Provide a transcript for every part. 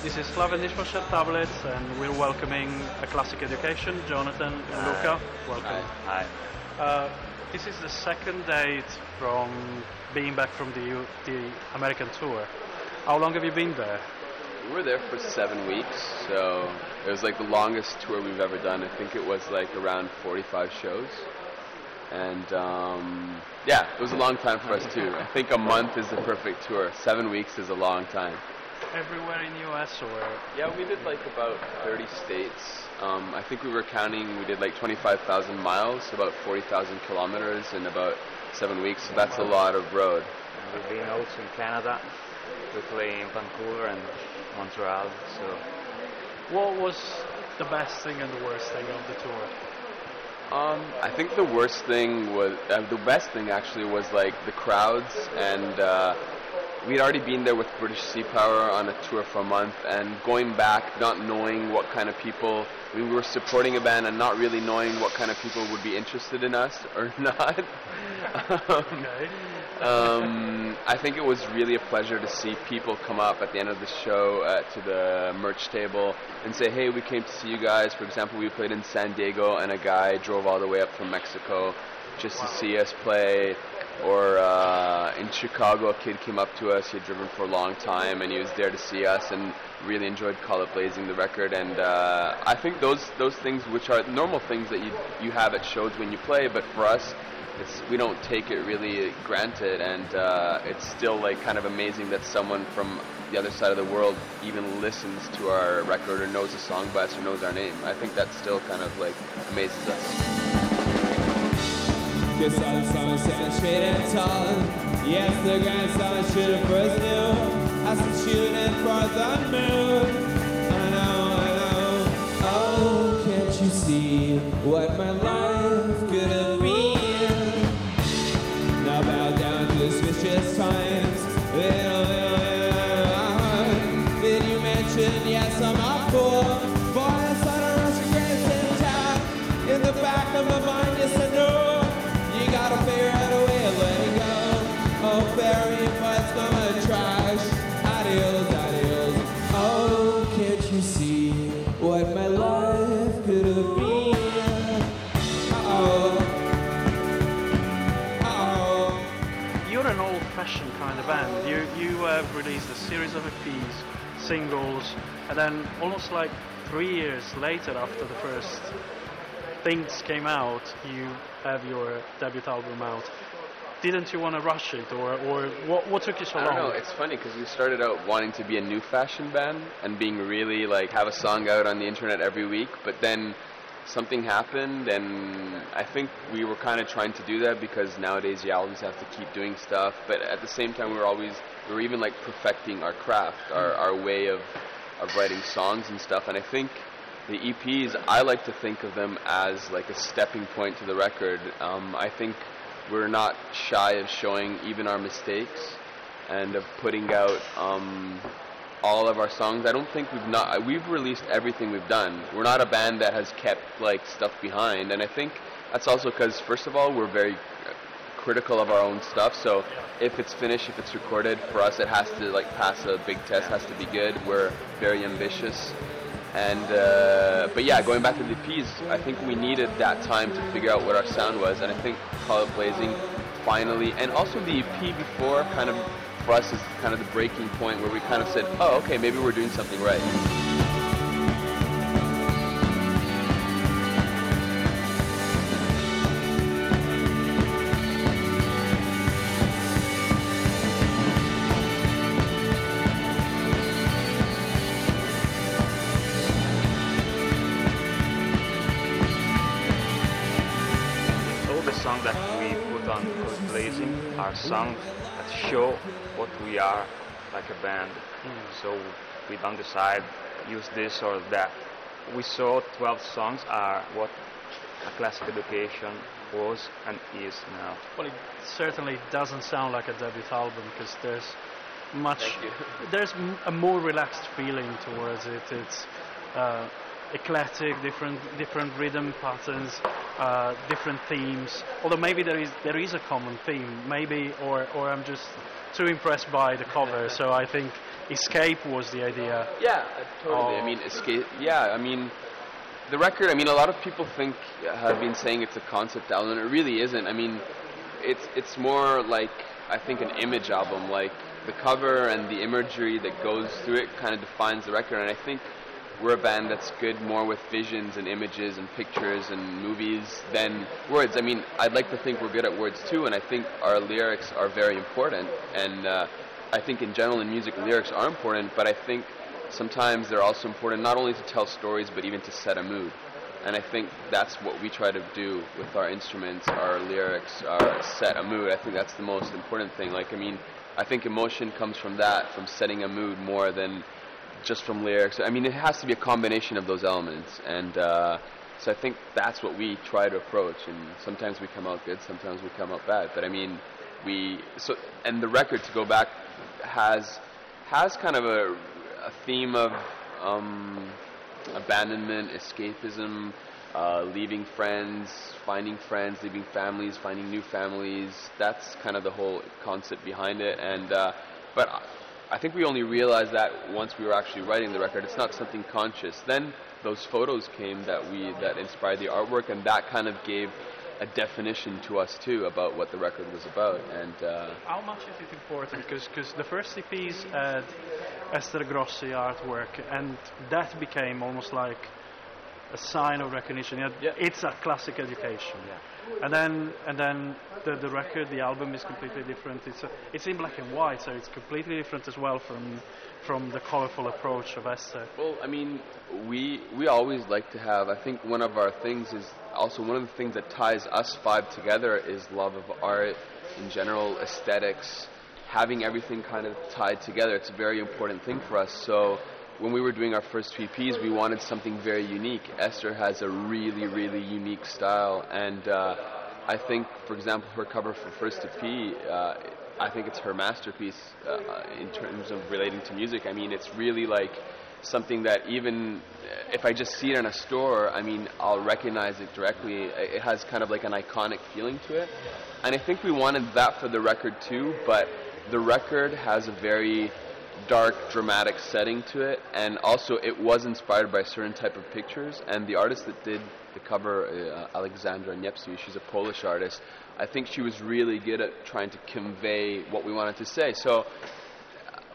This is Slaven Dishwasher Tablets, and we're welcoming a Classic Education, Jonathan and Luca. Welcome. Hi. This is the second date from being back from the American tour. How long have you been there? We were there for 7 weeks, so it was like the longest tour we've ever done. I think it was like around 45 shows. And yeah, it was a long time for us too. I think a month is the perfect tour. 7 weeks is a long time. Everywhere in the US or? Yeah, we did like about 30 states. I think we were counting, we did like 25,000 miles, about 40,000 kilometers in about 7 weeks, so that's a lot of road. And we've been also in Canada. We play in Vancouver and Montreal. So, what was the best thing and the worst thing of the tour? I think the worst thing was, the best thing actually was like the crowds, and we'd already been there with British Sea Power on a tour for a month, and going back not knowing what kind of people, we were supporting a band and not really knowing what kind of people would be interested in us or not. Okay. I think it was really a pleasure to see people come up at the end of the show to the merch table and say, hey, we came to see you guys. For example, we played in San Diego and a guy drove all the way up from Mexico just to see us play. Or in Chicago, a kid came up to us. He had driven for a long time and he was there to see us and really enjoyed Call It Blazing, the record. And I think those things, which are normal things that you have at shows when you play, but for us, we don't take it really granted, and it's still like kind of amazing that someone from the other side of the world even listens to our record or knows a song by us or knows our name. I think that still kind of like amazes us. Guess all the summer standing straight and tall. Yes, the grandson should have first knew. I said shooting for the moon. I know. Oh, can't you see what my life could have been? Now bow down to this vicious times. Did you mention, yes, I'm not poor. Boy, I saw the Russian graves in town. In the back of my mind, yes, I know. You gotta figure out a way of letting go. Oh, very much gonna trash. Adios. Oh, can't you see what my life could have been? You're an old-fashioned kind of band. You have released a series of EPs, singles, and then almost like 3 years later, after the first things came out, you have your debut album out. Didn't you want to rush it, or what took you so long? I don't know, it's funny because we started out wanting to be a new fashion band and being really like have a song out on the internet every week, but then something happened, and I think we were kind of trying to do that because nowadays you always have to keep doing stuff, but at the same time we were even like perfecting our craft, our way of writing songs and stuff, and I think the EPs, I like to think of them as like a stepping point to the record. I think we're not shy of showing even our mistakes and of putting out all of our songs. I don't think we've released everything we've done. We're not a band that has kept like stuff behind, and I think that's also because first of all we're very critical of our own stuff, so if it's finished, if it's recorded, for us it has to like pass a big test, has to be good. We're very ambitious. And but yeah, going back to the EPs, I think we needed that time to figure out what our sound was, and I think Call It Blazing finally, and also the EP before, kind of for us is kind of the breaking point where we kind of said, oh, okay, maybe we're doing something right. songs that we put on Blazing are songs that show what we are like a band. So we don't decide use this or that. We saw 12 songs are what a Classic Education was and is now. Well, it certainly doesn't sound like a debut album because there's a more relaxed feeling towards it. It's eclectic, different rhythm patterns, different themes. Although maybe there is a common theme, maybe, or I'm just too impressed by the cover. So I think escape was the idea. Yeah, totally. I mean, escape. Yeah, I mean, the record. I mean, a lot of people have been saying it's a concept album, and it really isn't. I mean, it's more like, I think, an image album. Like the cover and the imagery that goes through it kind of defines the record. And I think we're a band that's good more with visions and images and pictures and movies than words. I mean, I'd like to think we're good at words too, and I think our lyrics are very important. And I think in general in music, lyrics are important, but I think sometimes they're also important not only to tell stories, but even to set a mood. And I think that's what we try to do with our instruments, our lyrics, our set a mood. I think that's the most important thing. Like, I mean, I think emotion comes from that, from setting a mood more than just from lyrics. I mean, it has to be a combination of those elements. And so I think that's what we try to approach. And sometimes we come out good, sometimes we come out bad. But I mean, and the record, to go back, has kind of a theme of abandonment, escapism, leaving friends, leaving families, finding new families. That's kind of the whole concept behind it. And but I think we only realized that once we were actually writing the record. It's not something conscious. Then those photos came that inspired the artwork, and that kind of gave a definition to us too about what the record was about. And how much is it important? Because the first EPs had Esther Grossi artwork, and that became almost like a sign of recognition. It's a classic education. And then the record, the album is completely different. It's in black and white, so it's completely different as well from the colorful approach of Esther. Well, I mean, we always like to have, I think one of our things is also, one of the things that ties us five together is love of art in general, aesthetics, having everything kind of tied together. It's a very important thing for us. So when we were doing our first two EPs, we wanted something very unique. Esther has a really, really unique style, and I think, for example, her cover for first EP, I think it's her masterpiece in terms of relating to music. I mean, it's really like something that even if I just see it in a store, I mean, I'll recognize it directly. It has kind of like an iconic feeling to it. And I think we wanted that for the record too, but the record has a very dark, dramatic setting to it, and also it was inspired by a certain type of pictures, and the artist that did the cover, Alexandra Niepsu, she's a Polish artist. I think she was really good at trying to convey what we wanted to say. So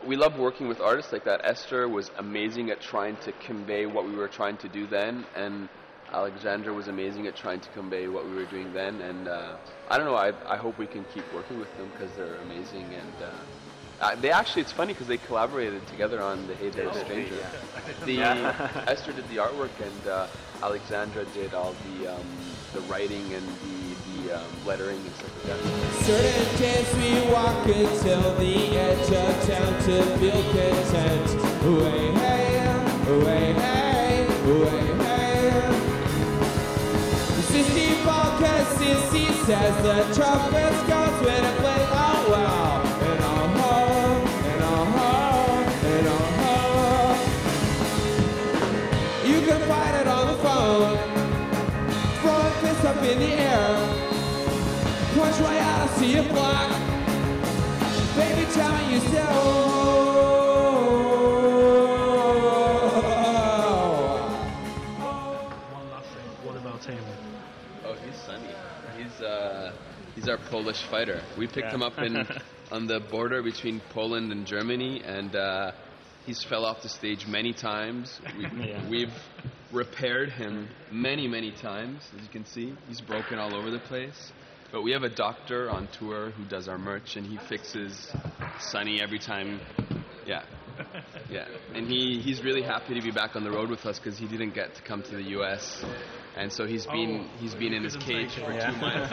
we love working with artists like that. Esther was amazing at trying to convey what we were trying to do then, and Alexandra was amazing at trying to convey what we were doing then. And I don't know, I hope we can keep working with them because they're amazing. And they actually, it's funny because they collaborated together on the Hey There Stranger. Esther did the artwork, and Alexandra did all the writing and the lettering and stuff like that. Certain days we walk until the edge of town to feel content. Away, hey, away, hey, away, hey. Sissy Balkan, Sissy says the trumpets goes when it plays out loud. And I'll home, and I'll home, and I'll home. You can find it on the phone. Throw a fist up in the air. Punch right out, I see you block. Baby, tell me you still. One last thing. What about him? Oh, he's Sonny. He's our Polish fighter. We picked him up on the border between Poland and Germany, and he's fell off the stage many times. We've repaired him many times, as you can see. He's broken all over the place. But we have a doctor on tour who does our merch, and he fixes Sonny every time. Yeah. And he's really happy to be back on the road with us because he didn't get to come to the U.S. And so he's been in his cage for 2 months.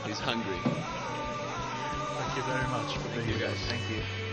He's hungry. Thank you very much for being here. Thank you, guys. Thank you.